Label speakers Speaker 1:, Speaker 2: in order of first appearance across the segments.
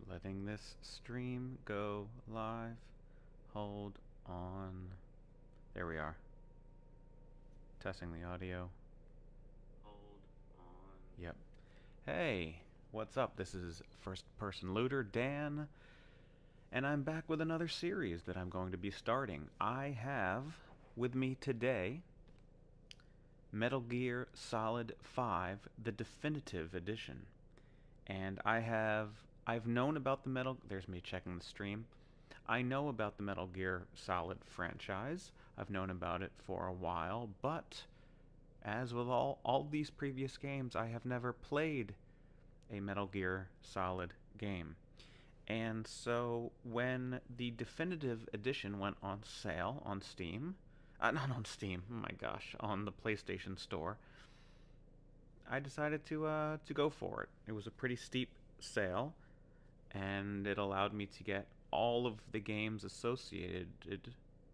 Speaker 1: Letting this stream go live. Hold on. There we are. Testing the audio. Hold on. Yep. Hey, what's up? This is First Person Looter, Dan, and I'm back with another series that I'm going to be starting. I have with me today Metal Gear Solid 5, the definitive edition. And I've known about the there's me checking the stream. I know about the Metal Gear Solid franchise. I've known about it for a while, but as with all these previous games, I have never played a Metal Gear Solid game. And so when the definitive edition went on sale on Steam, not on Steam, oh my gosh, on the PlayStation Store, I decided to go for it. It was a pretty steep sale, and it allowed me to get all of the games associated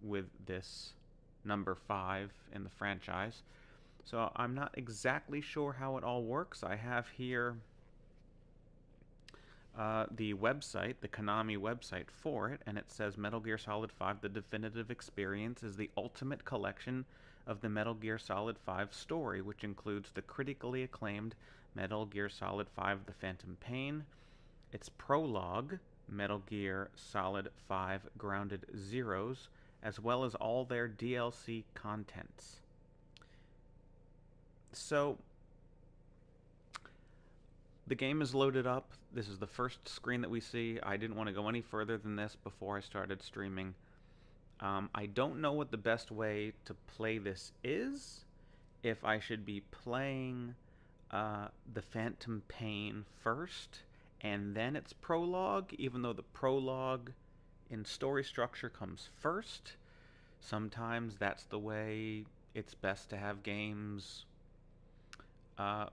Speaker 1: with this number 5 in the franchise. So I'm not exactly sure how it all works. I have here the website, the Konami website for it, and it says Metal Gear Solid 5 The Definitive Experience is the ultimate collection of the Metal Gear Solid 5 story, which includes the critically acclaimed Metal Gear Solid 5 The Phantom Pain, its prologue, Metal Gear Solid 5 Grounded Zeroes, as well as all their DLC contents. So, the game is loaded up. This is the first screen that we see. I didn't want to go any further than this before I started streaming. I don't know what the best way to play this is. If I should be playing the Phantom Pain first, and then its prologue, even though the prologue in story structure comes first. Sometimes that's the way it's best to have games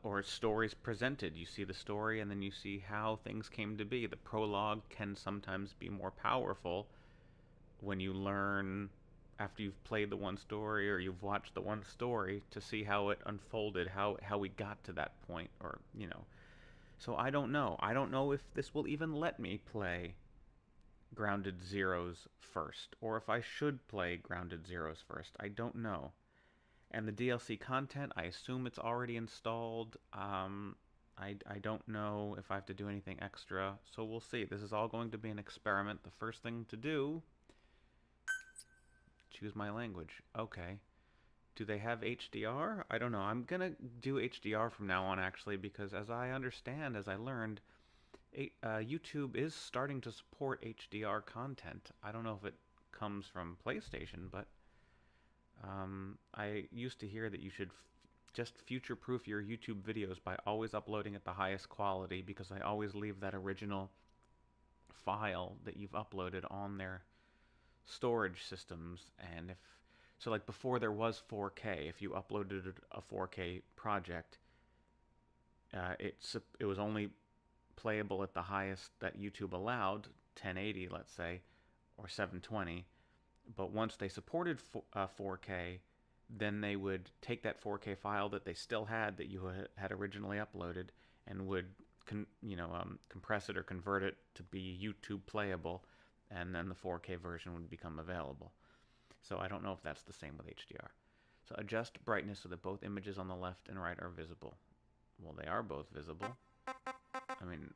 Speaker 1: or stories presented. You see the story and then you see how things came to be. The prologue can sometimes be more powerful when you learn after you've played the one story or you've watched the one story to see how it unfolded, how we got to that point, or, you know. So I don't know. I don't know if this will even let me play Grounded Zeroes first, or if I should play Grounded Zeroes first. I don't know. And the DLC content, I assume it's already installed. I don't know if I have to do anything extra, so we'll see. This is all going to be an experiment. The first thing to do, choose my language. Okay. Do they have HDR? I don't know. I'm gonna do HDR from now on, actually, because as I understand, as I learned, YouTube is starting to support HDR content. I don't know if it comes from PlayStation, but I used to hear that you should just future-proof your YouTube videos by always uploading at the highest quality, because I always leave that original file that you've uploaded on their storage systems. And if so, like before there was 4K, if you uploaded a 4K project, it was only playable at the highest that YouTube allowed, 1080, let's say, or 720. But once they supported 4K, then they would take that 4K file that they still had that you had originally uploaded and would compress it or convert it to be YouTube playable, and then the 4K version would become available. So I don't know if that's the same with HDR. So adjust brightness so that both images on the left and right are visible. Well, they are both visible. I mean,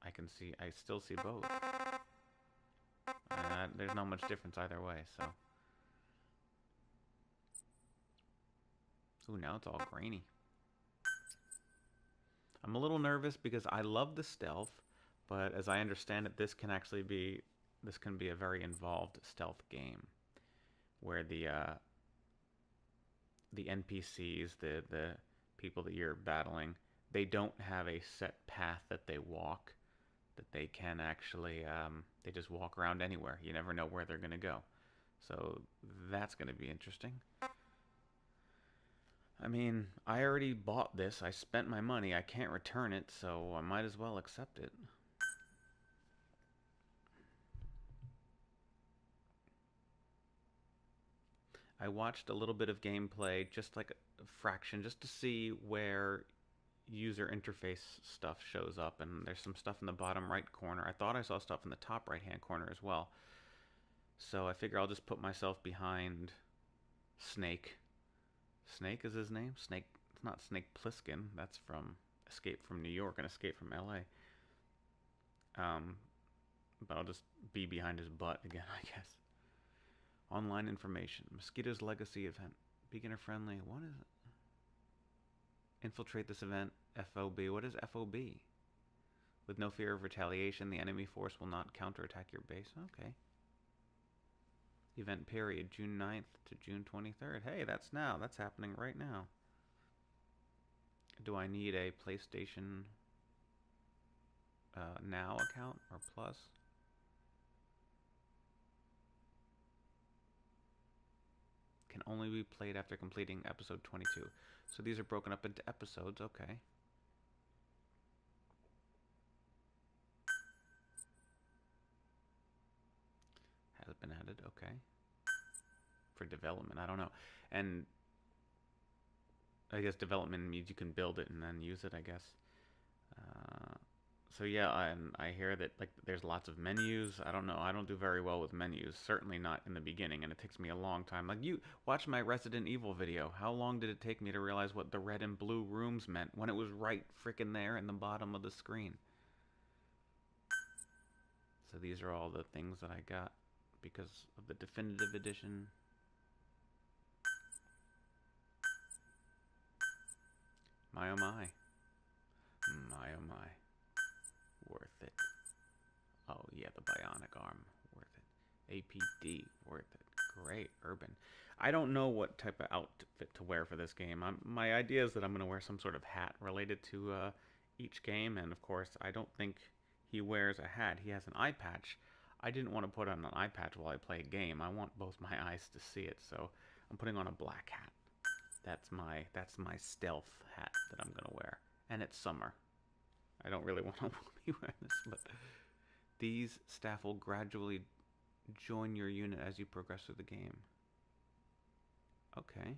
Speaker 1: I still see both. There's not much difference either way, so. Ooh, now it's all grainy. I'm a little nervous because I love the stealth, but as I understand it, this can be a very involved stealth game, where the NPCs, the people that you're battling, they don't have a set path that they walk, that they can actually, they just walk around anywhere. You never know where they're going to go. So that's going to be interesting. I mean, I already bought this. I spent my money. I can't return it, so I might as well accept it. I watched a little bit of gameplay, just like fraction just to see where user interface stuff shows up, and there's some stuff in the bottom right corner. I thought I saw stuff in the top right hand corner as well. So I figure I'll just put myself behind Snake. Snake is his name? Snake. It's not Snake Plissken. That's from Escape from New York and Escape from LA. But I'll just be behind his butt again, I guess. Online information. Mosquito's Legacy event. Beginner friendly. What is it? Infiltrate this event. FOB. What is FOB? With no fear of retaliation, the enemy force will not counterattack your base. Okay. Event period. June 9th to June 23rd. Hey, that's now. That's happening right now. Do I need a PlayStation Now account or Plus? Can only be played after completing episode 22. So these are broken up into episodes. Okay. Has been added. Okay. For development, I don't know. And I guess development means you can build it and then use it, I guess. So yeah, I hear that like there's lots of menus. I don't know. I don't do very well with menus. Certainly not in the beginning, and it takes me a long time. Like you watch my Resident Evil video. How long did it take me to realize what the red and blue rooms meant when it was right frickin' there in the bottom of the screen? So these are all the things that I got because of the definitive edition. My oh my. My oh my. Worth it. Oh yeah, the bionic arm. Worth it. APD. Worth it. Great. Urban. I don't know what type of outfit to wear for this game. My idea is that I'm going to wear some sort of hat related to each game. And of course, I don't think he wears a hat. He has an eye patch. I didn't want to put on an eye patch while I play a game. I want both my eyes to see it. So I'm putting on a black hat. That's my stealth hat that I'm gonna wear, and it's summer. I don't really want to be wearing this, but these staff will gradually join your unit as you progress through the game. Okay.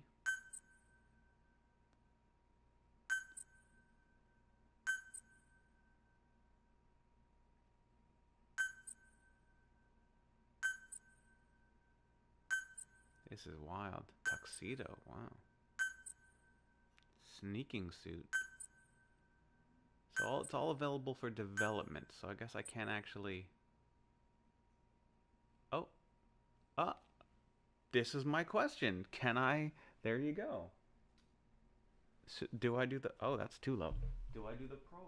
Speaker 1: This is wild. Tuxedo. Wow. Sneaking suit. So it's all available for development. So I guess I can't actually. Oh. This is my question. Can I? There you go. So do I do the? Oh, that's too low. Do I do the pro?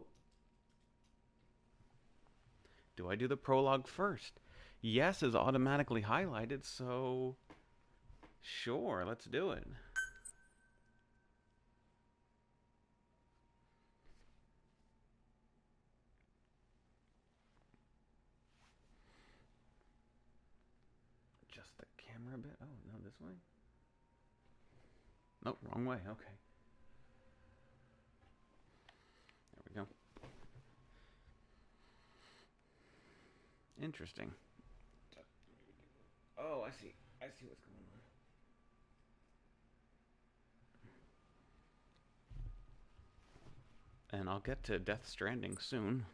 Speaker 1: Do I do the prologue first? Yes is automatically highlighted, so sure, let's do it. Just the camera a bit. Oh, no, this way? Nope, wrong way. Okay. There we go. Interesting. Oh, I see. I see what's going on. And I'll get to Death Stranding soon.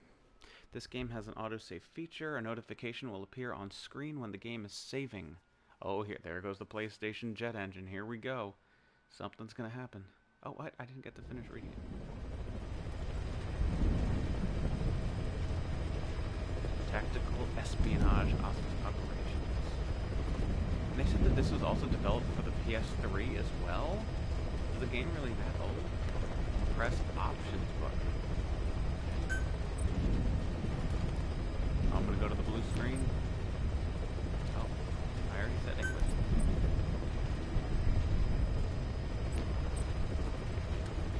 Speaker 1: This game has an autosave feature. A notification will appear on screen when the game is saving. Oh, there goes the PlayStation jet engine. Here we go. Something's gonna happen. Oh, what? I didn't get to finish reading it. Tactical espionage operations. And they said that this was also developed for the PS3 as well. Is the game really that old? Press options button. I'm gonna go to the blue screen. Oh, I already said English.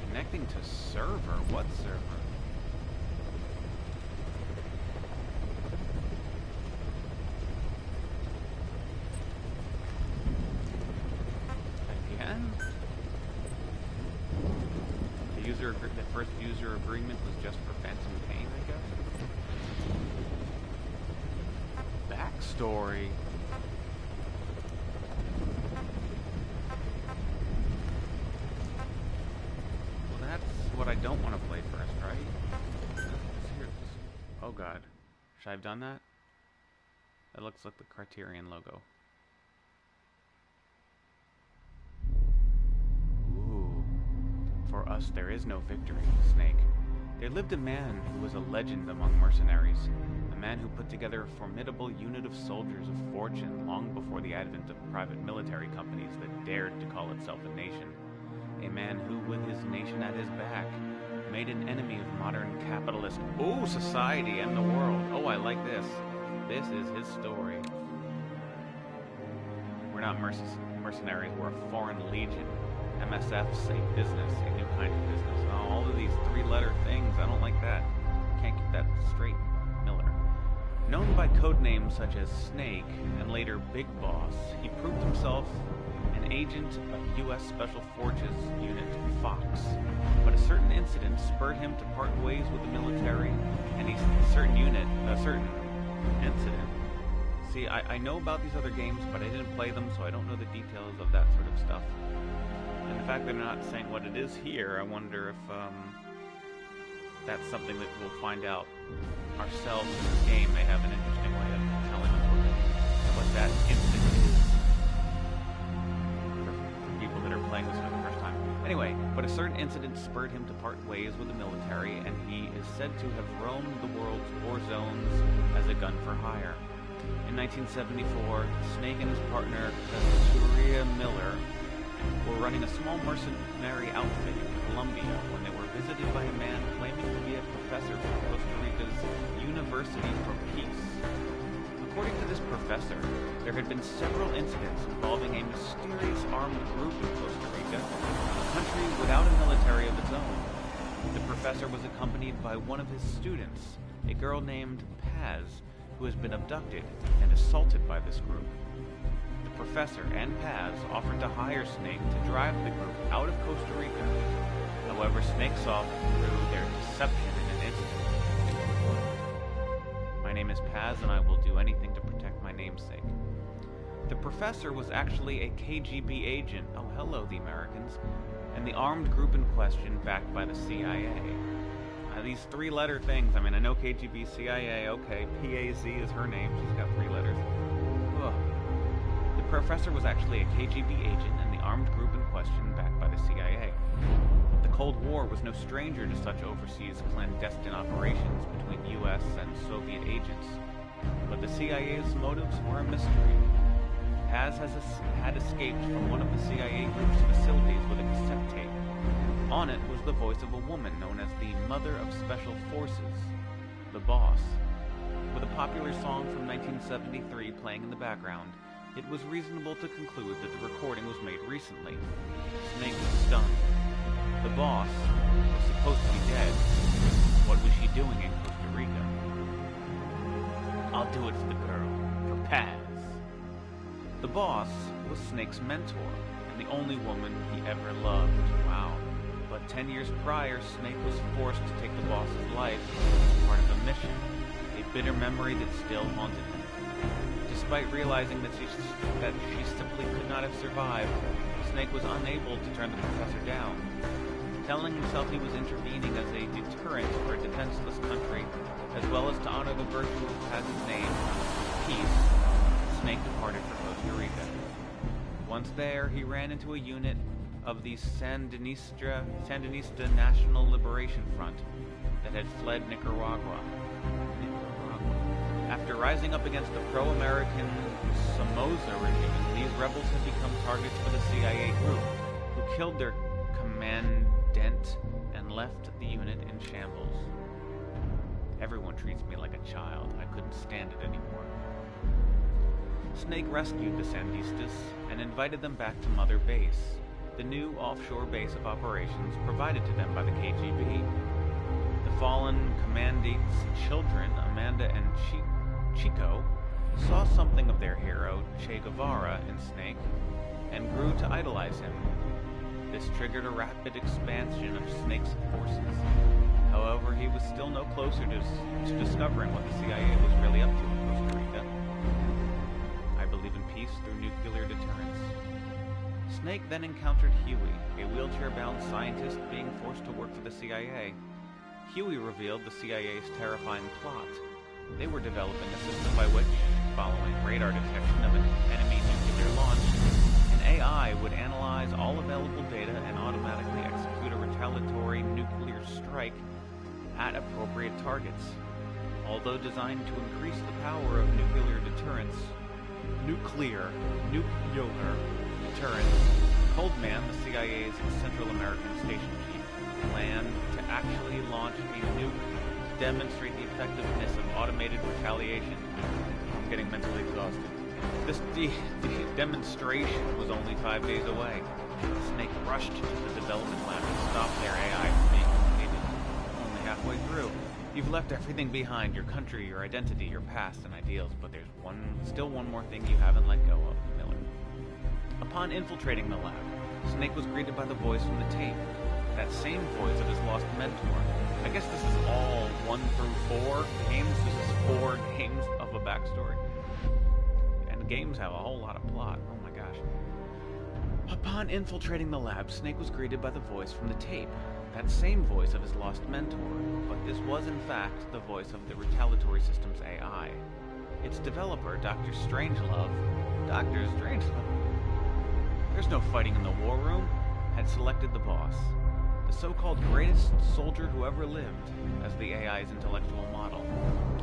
Speaker 1: Connecting to server? What server? Again? The first user agreement was just for Phantom Pain, I guess. Backstory. don't want to play first, right? Oh god. Should I have done that? That looks like the Criterion logo. Ooh. For us there is no victory, Snake. There lived a man who was a legend among mercenaries. A man who put together a formidable unit of soldiers of fortune long before the advent of private military companies that dared to call itself a nation. A man who, with his nation at his back, made an enemy of modern capitalist society and the world. Oh, I like this. This is his story. We're not mercenaries, we're a foreign legion. MSF's a business, a new kind of business. Oh, all of these three-letter things, I don't like that. Can't keep that straight, Miller. Known by code names such as Snake and later Big Boss, he proved himself an agent of U.S. Special Forces Unit Fox. But a certain incident spurred him to part ways with the military, and a certain incident. See, I know about these other games, but I didn't play them, so I don't know the details of that sort of stuff. And the fact that they're not saying what it is here, I wonder if that's something that we'll find out ourselves in this game. May have an interesting way of telling us what that incident is for people that are playing this for the first time. Anyway, but a certain incident spurred him to part ways with the military, and he is said to have roamed the world's war zones as a gun for hire. In 1974, Snake and his partner, Surya Miller, were running a small mercenary outfit in Colombia when they were visited by a man claiming to be a professor from Costa Rica's University for Peace. According to this professor, there had been several incidents involving a mysterious armed group in Costa Rica, a country without a military of its own. The professor was accompanied by one of his students, a girl named Paz, who has been abducted and assaulted by this group. The professor and Paz offered to hire Snake to drive the group out of Costa Rica. However, Snake saw through their deception in an instant. My name is Paz, and I will do anything to protect my namesake. The professor was actually a KGB agent. Oh, hello, the Americans. And the armed group in question backed by the CIA. These three-letter things, I mean, I know KGB, CIA, okay, PAZ is her name, she's got three letters. Ugh. The professor was actually a KGB agent and the armed group in question backed by the CIA. The Cold War was no stranger to such overseas clandestine operations between US and Soviet agents. But the CIA's motives were a mystery. Paz had escaped from one of the CIA group's facilities with a cassette tape. On it was the voice of a woman known as the Mother of Special Forces, the Boss. With a popular song from 1973 playing in the background, it was reasonable to conclude that the recording was made recently. Snake was stunned. The Boss was supposed to be dead. What was she doing in Costa Rica? I'll do it for the girl, for Paz. The Boss was Snake's mentor, and the only woman he ever loved. Wow. But 10 years prior, Snake was forced to take the boss's life as part of a mission, a bitter memory that still haunted him. Despite realizing that she simply could not have survived, Snake was unable to turn the professor down. Telling himself he was intervening as a deterrent for a defenseless country, as well as to honor the virtue of Paz's name, peace, Snake departed for Costa Rica. Once there, he ran into a unit of the Sandinista National Liberation Front that had fled Nicaragua. After rising up against the pro-American Somoza regime, these rebels had become targets for the CIA group, who killed their commandant and left the unit in shambles. Everyone treats me like a child. I couldn't stand it anymore. Snake rescued the Sandistas and invited them back to Mother Base, the new offshore base of operations provided to them by the KGB. The fallen commandant's children, Amanda and Chico, saw something of their hero, Che Guevara, in Snake, and grew to idolize him. This triggered a rapid expansion of Snake's forces. However, he was still no closer to discovering what the CIA was really up to in Costa Rica. I believe in peace through nuclear deterrence. Snake then encountered Huey, a wheelchair-bound scientist being forced to work for the CIA. Huey revealed the CIA's terrifying plot. They were developing a system by which, following radar detection of an enemy nuclear launch, an AI would analyze all available data and automatically execute a retaliatory nuclear strike at appropriate targets. Although designed to increase the power of nuclear deterrence, Coldman, the CIA's Central American station chief, planned to actually launch a nuke to demonstrate the effectiveness of automated retaliation. I'm getting mentally exhausted. This demonstration was only 5 days away. Snake rushed to the development lab to stop their AI from being completed. Only halfway through. You've left everything behind, your country, your identity, your past and ideals, but there's still one more thing you haven't let go of, Miller. Upon infiltrating the lab, Snake was greeted by the voice from the tape. That same voice of his lost mentor. I guess this is all 1 through 4 games. This is 4 games of a backstory. And games have a whole lot of plot. Oh my gosh. Upon infiltrating the lab, Snake was greeted by the voice from the tape. That same voice of his lost mentor, but this was in fact the voice of the retaliatory system's AI. Its developer, Dr. Strangelove, there's no fighting in the war room, had selected the boss, the so-called greatest soldier who ever lived, as the AI's intellectual model.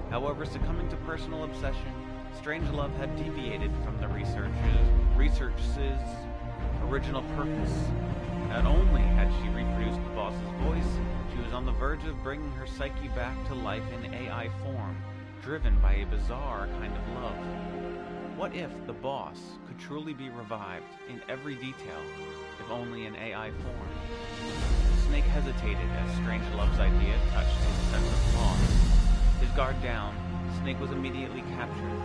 Speaker 1: However, succumbing to personal obsession, Strangelove had deviated from the research's original purpose. Not only had she reproduced the boss's voice, she was on the verge of bringing her psyche back to life in AI form, driven by a bizarre kind of love. What if the boss could truly be revived in every detail, if only in AI form? Snake hesitated as Strangelove's idea touched his sense of loss. His guard down, Snake was immediately captured.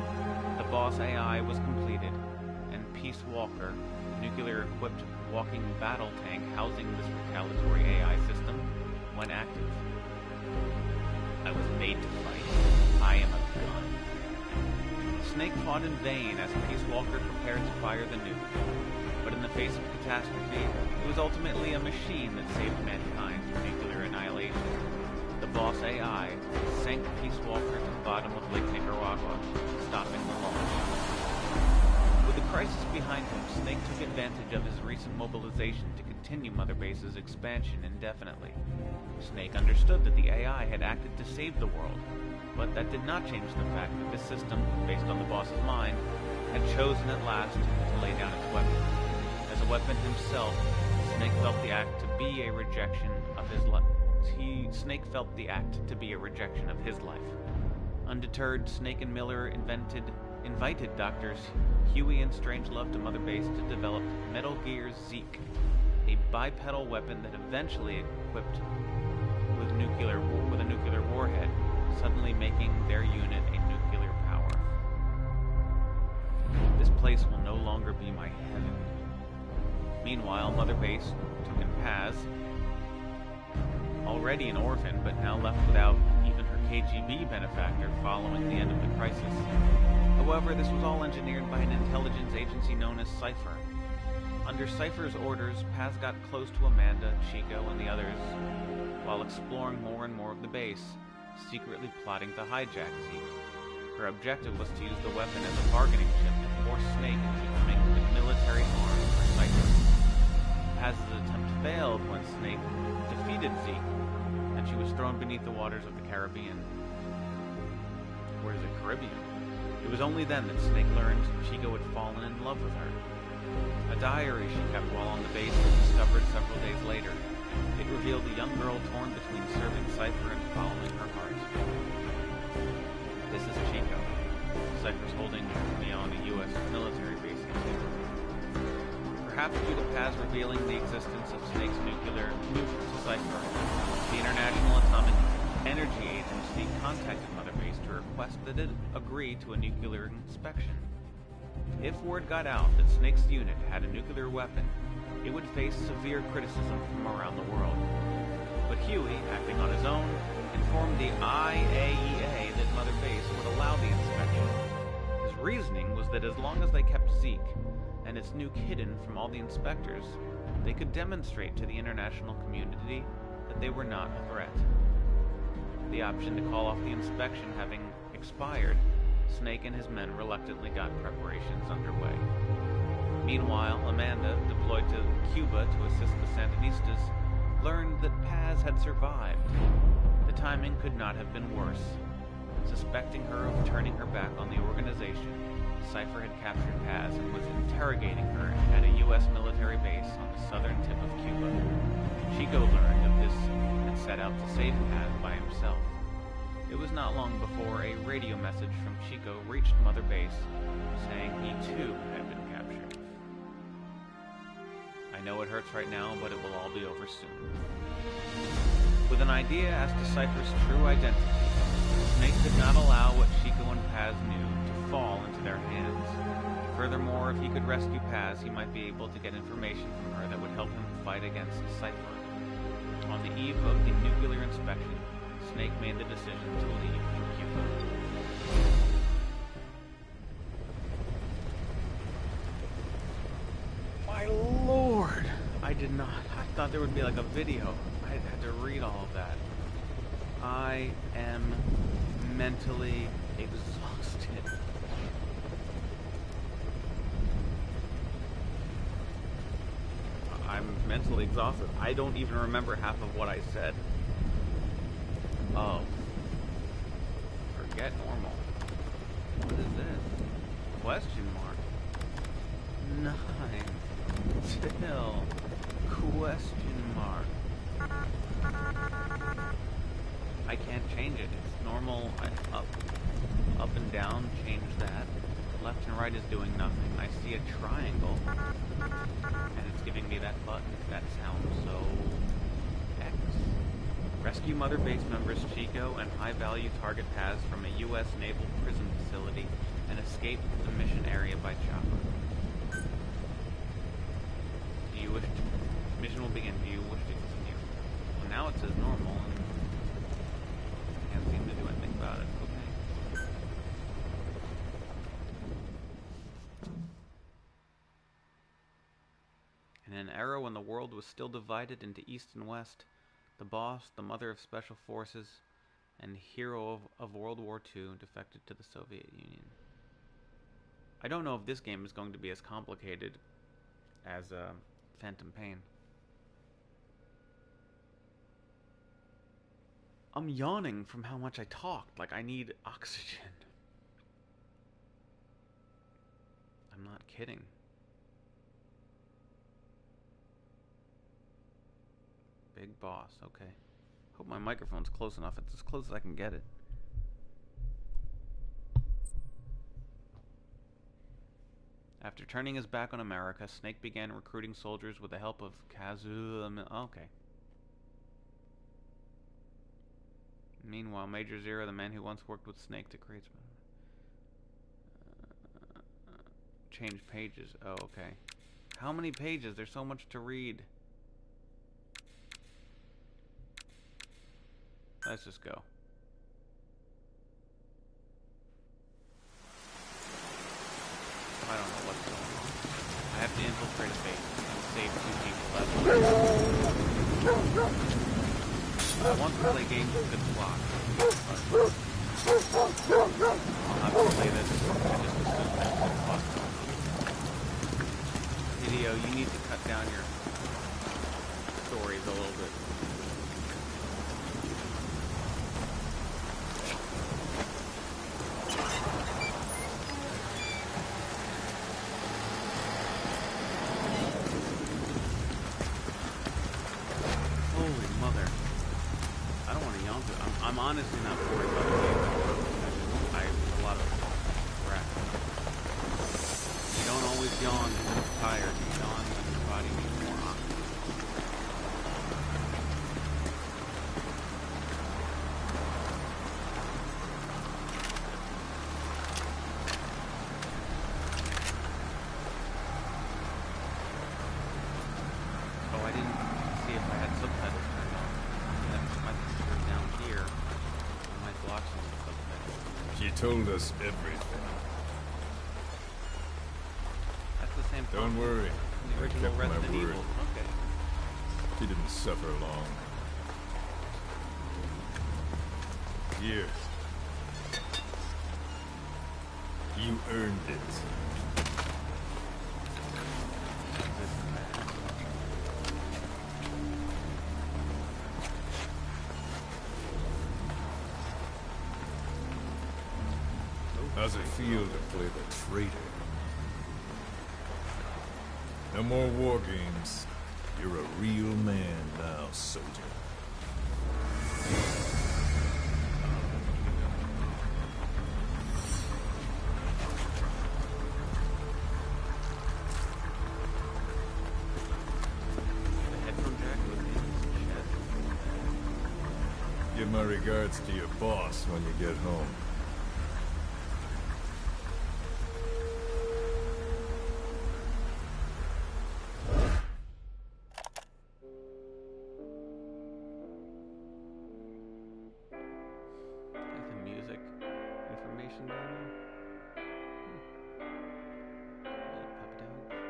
Speaker 1: The boss AI was completed, and Peace Walker, nuclear-equipped walking battle tank housing this retaliatory AI system, went active. I was made to fight. I am a gun. Snake fought in vain as Peace Walker prepared to fire the nuke. But in the face of catastrophe, it was ultimately a machine that saved mankind from nuclear annihilation. The boss AI sank Peace Walker to the bottom of Lake Nicaragua, stopping the launch. With the crisis behind him, Snake took advantage of his recent mobilization to continue Mother Base's expansion indefinitely. Snake understood that the AI had acted to save the world, but that did not change the fact that this system, based on the boss's mind, had chosen at last to lay down its weapon. As a weapon himself, Snake felt the act to be a rejection of his life. Snake felt the act to be a rejection of his life. Undeterred, Snake and Miller invited Doctors Huey and Strangelove to Mother Base to develop Metal Gear Zeke, a bipedal weapon that eventually equipped with a nuclear warhead, suddenly making their unit a nuclear power. This place will no longer be my heaven. Meanwhile, Mother Base took in Paz, already an orphan, but now left without even her KGB benefactor following the end of the crisis. However, this was all engineered by an intelligence agency known as Cypher. Under Cypher's orders, Paz got close to Amanda, Chico, and the others, while exploring more and more of the base, secretly plotting to hijack Zeke. Her objective was to use the weapon as a bargaining chip to force Snake into becoming the military arm for Cypher. Paz's attempt failed when Snake defeated Zeke, and she was thrown beneath the waters of the Caribbean. Where's the Caribbean? It was only then that Snake learned Chico had fallen in love with her. A diary she kept while on the base was discovered several days later. It revealed a young girl torn between serving Cypher and following her heart. This is Chico. Cypher's holding me on a U.S. military base in Cuba. Perhaps due to Paz revealing the existence of Snake's nuke to Cypher, the International Atomic Energy Agency contacted Mother Base to request that it agree to a nuclear inspection. If word got out that Snake's unit had a nuclear weapon, it would face severe criticism from around the world. But Huey, acting on his own, informed the IAEA that Mother Base would allow the inspection. His reasoning was that as long as they kept Zeke and its nuke hidden from all the inspectors, they could demonstrate to the international community that they were not a threat. The option to call off the inspection having expired, Snake and his men reluctantly got preparations underway. Meanwhile, Amanda, deployed to Cuba to assist the Sandinistas, learned that Paz had survived. The timing could not have been worse. Suspecting her of turning her back on the organization, Cypher had captured Paz and was interrogating her at a U.S. military base on the southern tip of Cuba. Chico learned of this and set out to save Paz by himself. It was not long before a radio message from Chico reached Mother Base, saying he too had been captured. I know it hurts right now, but it will all be over soon. With an idea as to Cypher's true identity, Snake could not allow what Chico and Paz knew to fall into their hands. Furthermore, if he could rescue Paz, he might be able to get information from her that would help him fight against Cypher. On the eve of the nuclear inspection, Snake made the decision to leave for Cuba. My lord! I did not. I thought there would be like a video. I had to read all of that. I am mentally exhausted. I'm mentally exhausted. I don't even remember half of what I said. Oh. Forget normal. What is this? Question mark. 9. Still. Question mark. I can't change it. It's normal. Up and down, change that. Left and right is doing nothing. I see a triangle, and it's giving me that button. That sounds so... X. Rescue Mother Base members Chico and high-value target Paz from a U.S. naval prison facility and escape the mission area by chopper. Do you wish to... Mission will begin. Do you wish to continue? Well, now it says normal, and can't seem to do anything about it. Okay. In an era when the world was still divided into East and West, the boss, the mother of special forces, and hero of World War II defected to the Soviet Union. I don't know if this game is going to be as complicated as Phantom Pain. I'm yawning from how much I talked. Like, I need oxygen. I'm not kidding. Big boss, okay. Hope my microphone's close enough. It's as close as I can get it. After turning his back on America, Snake began recruiting soldiers with the help of Okay. Meanwhile, Major Zero, the man who once worked with Snake to create... change pages. Oh, okay. How many pages? There's so much to read. Let's just go. I don't know what's going on. I have to infiltrate a base and save 2 people. I want to play games with good plot. I'll have to play this and just assume there's good plot going on. Video, you need to cut down your stories a little bit. I'm honestly not worried about the game. I have a lot of crap. You don't always yawn when you're tired. You yawn when your body needs more oxygen. Oh, I didn't see if I had subtitles turned on. My computer's down here. I might block some of the subtitles.
Speaker 2: She told us everything. Don't worry.
Speaker 1: The
Speaker 2: I
Speaker 1: original
Speaker 2: kept my
Speaker 1: Resident
Speaker 2: word.
Speaker 1: Evil. Okay.
Speaker 2: She didn't suffer long. Here. You earned it. How's it feel to play the traitor? No more war games. You're a real man now, soldier. Give my regards to your boss when you get home.
Speaker 1: Information down there. Pop it down.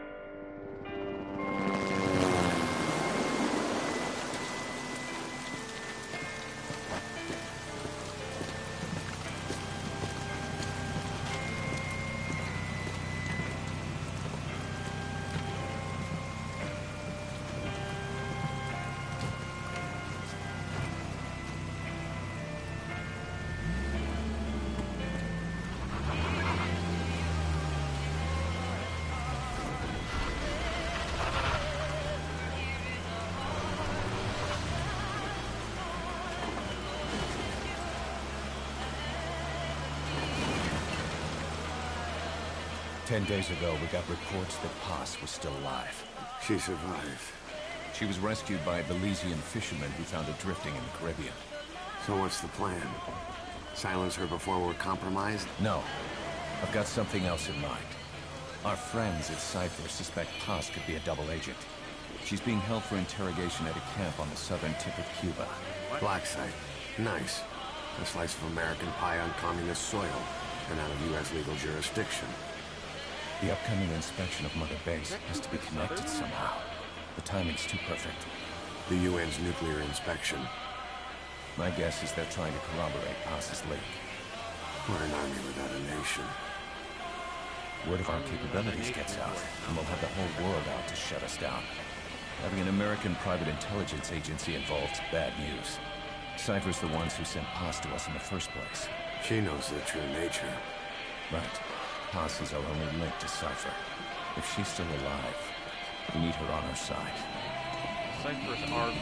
Speaker 3: 10 days ago, we got reports that Paz was still alive.
Speaker 4: She survived.
Speaker 3: She was rescued by a Belizean fisherman who found her drifting in the Caribbean.
Speaker 4: So what's the plan? Silence her before we're compromised?
Speaker 3: No. I've got something else in mind. Our friends at Cypher suspect Paz could be a double agent. She's being held for interrogation at a camp on the southern tip of Cuba.
Speaker 4: Black site. Nice. A slice of American pie on communist soil, and out of U.S. legal jurisdiction.
Speaker 3: The upcoming inspection of Mother Base has to be connected somehow. The timing's too perfect.
Speaker 4: The UN's nuclear inspection.
Speaker 3: My guess is they're trying to corroborate Paz's leak.
Speaker 4: We're an army without a nation.
Speaker 3: Word of our capabilities gets out, and we'll have the whole world out to shut us down. Having an American private intelligence agency involved's bad news. Cypher's the ones who sent Paz to us in the first place.
Speaker 4: She knows their true nature.
Speaker 3: Right. Paz is our only link to Cypher. If she's still alive, we need her on our side.
Speaker 1: Cypher's our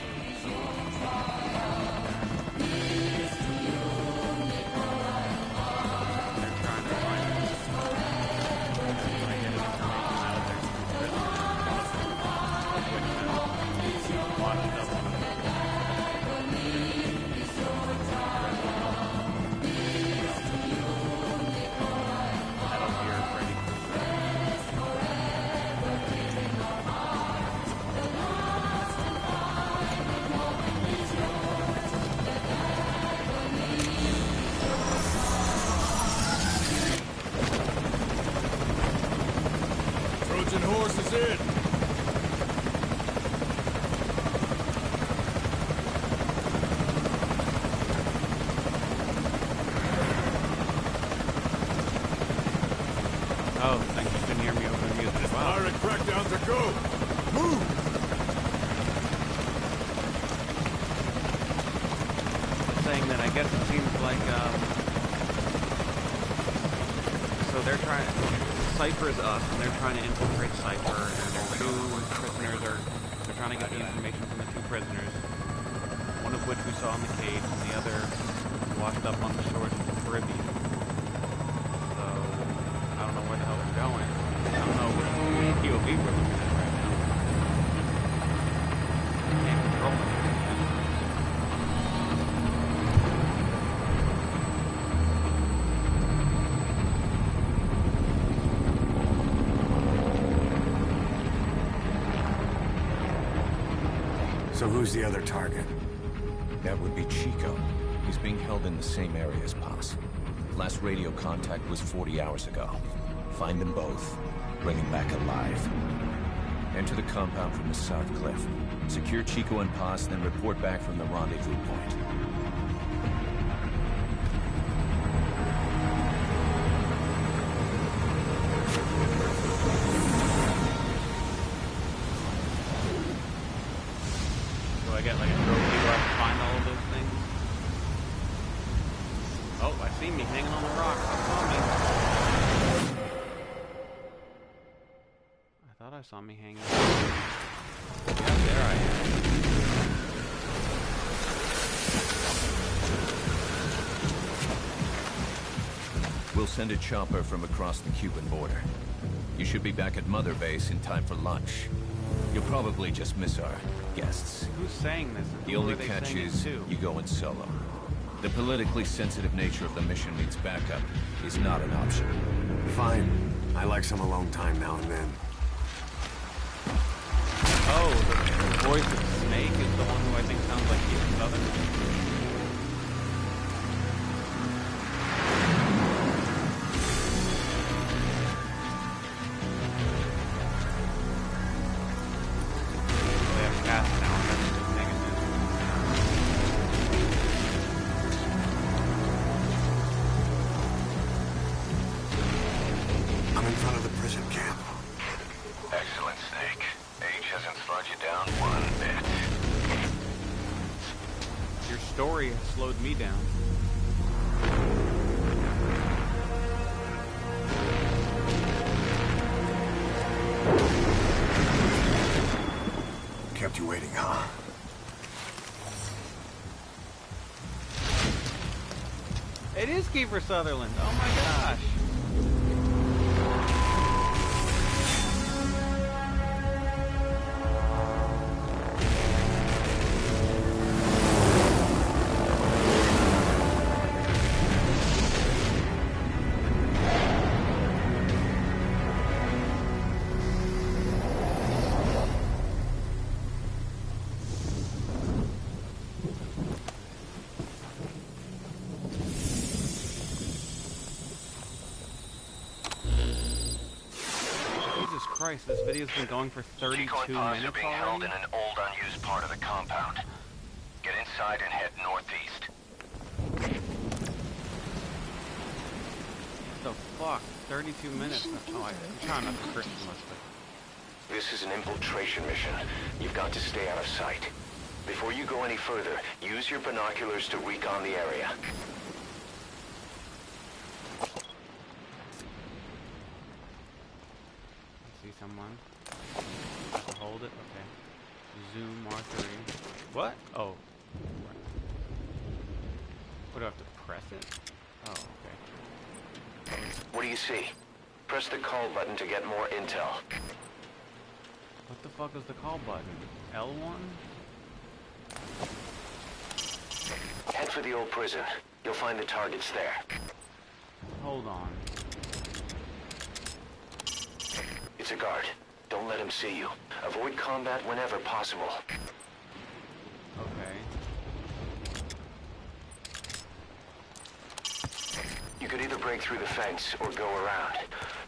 Speaker 1: Cypher is us, and they're trying to infiltrate Cypher, and their two prisoners are... They're trying to get the information from the two prisoners, one of which we saw in the cage, and the other washed up on the shores of the Caribbean. So, I don't know where the hell we're going. I don't know which POV we're looking at right now. I can't control it.
Speaker 4: So who's the other target?
Speaker 3: That would be Chico. He's being held in the same area as Paz. Last radio contact was 40 hours ago. Find them both. Bring them back alive. Enter the compound from the south cliff. Secure Chico and Paz, then report back from the rendezvous point.
Speaker 1: Do I get like a trophy where I find all of those things? Oh, I see me hanging on the rocks. I saw me. I thought I saw me hanging. Yeah, there I am.
Speaker 3: We'll send a chopper from across the Cuban border. You should be back at Mother Base in time for lunch. You'll probably just miss our guests.
Speaker 1: Who's saying this?
Speaker 3: The only catch is you go in solo. The politically sensitive nature of the mission means backup is not an option.
Speaker 4: Fine. I like some alone time now and then.
Speaker 1: Oh, the voice of Snake is the one who I think sounds like he's Southern. They have cast down. That's just negative.
Speaker 4: I'm in front of the prison camp.
Speaker 3: Excellent, Snake. Age hasn't slowed you down one bit.
Speaker 1: Your story has slowed me down.
Speaker 4: Kept you waiting, huh?
Speaker 1: It is Kiefer Sutherland. Oh my gosh. Christ, this video's been going for 32
Speaker 3: Chico and Paz
Speaker 1: minutes
Speaker 3: are being held
Speaker 1: already?
Speaker 3: in an old, unused part of the compound. Get inside and head northeast.
Speaker 1: What the fuck? 32 minutes? Oh, I'm trying not to curse too much, but...
Speaker 3: This is an infiltration mission. You've got to stay out of sight. Before you go any further, use your binoculars to recon the area.
Speaker 1: I see someone. Hold it, okay. Zoom R3. What? Oh. What, do I have to press it? Oh, okay.
Speaker 3: What do you see? Press the call button to get more intel.
Speaker 1: What the fuck is the call button? L1?
Speaker 3: Head for the old prison. You'll find the targets there.
Speaker 1: Hold on.
Speaker 3: It's a guard. Don't let him see you. Avoid combat whenever possible.
Speaker 1: Okay.
Speaker 3: You could either break through the fence or go around.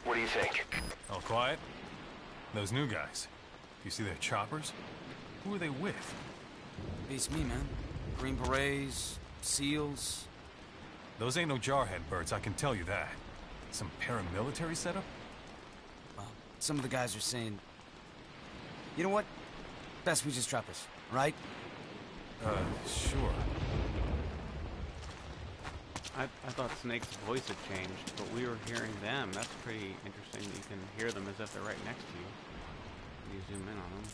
Speaker 3: What do you think?
Speaker 2: All quiet? Those new guys. You see their choppers? Who are they with?
Speaker 5: Beats me, man. Green Berets, SEALs.
Speaker 2: Those ain't no jarhead birds, I can tell you that. Some paramilitary setup?
Speaker 5: Well, some of the guys are saying... You know what? Best we just drop us, right?
Speaker 2: Sure.
Speaker 1: I thought Snake's voice had changed, but we were hearing them. That's pretty interesting that you can hear them as if they're right next to you. You zoom in on them.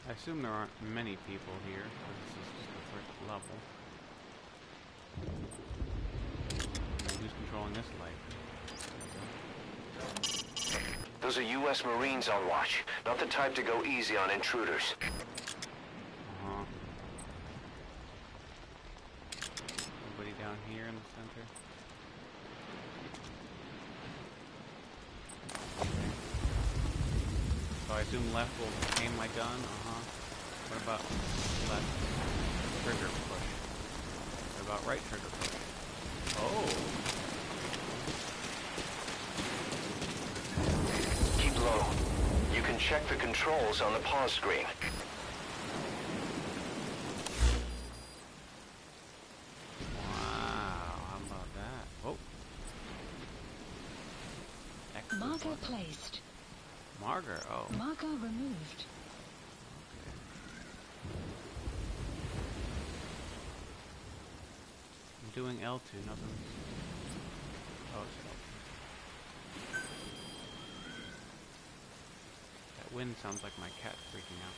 Speaker 1: I assume there aren't many people here, because this is just the first level. And who's controlling this light?
Speaker 3: Those are U.S. Marines on watch. Not the type to go easy on intruders.
Speaker 1: Uh-huh. Nobody down here in the center? Okay. So I assume left will aim my gun? Uh-huh. What about left? Trigger push. About right trigger push. Oh.
Speaker 3: Keep low. You can check the controls on the pause screen.
Speaker 1: Wow, how about that? Oh.
Speaker 6: Marker placed.
Speaker 1: Marker, oh.
Speaker 6: Marker removed.
Speaker 1: I'm doing L2, nothing. Oh, it's L2. That wind sounds like my cat freaking out.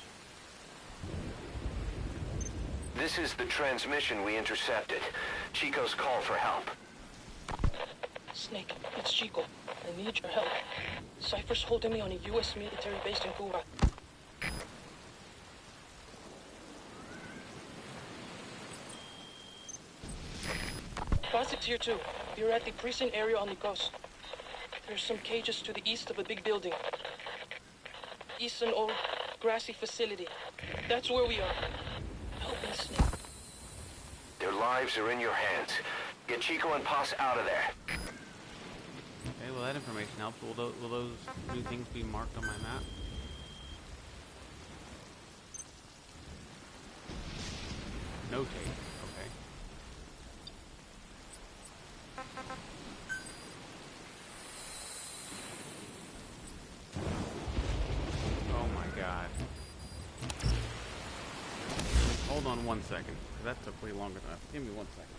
Speaker 3: This is the transmission we intercepted. Chico's call for help.
Speaker 7: Snake, it's Chico. I need your help. Cypher's holding me on a U.S. military base in Cuba. Classic's here too. We're at the precinct area on the coast. There's some cages to the east of a big building. East an old grassy facility. That's where we are. Help me, Snake.
Speaker 3: Their lives are in your hands. Get Chico and Paz out of there.
Speaker 1: Okay, well that information helps. Will those new things be marked on my map? Notate. Okay. Oh my god. Hold on 1 second. That took way longer than I... Give me 1 second.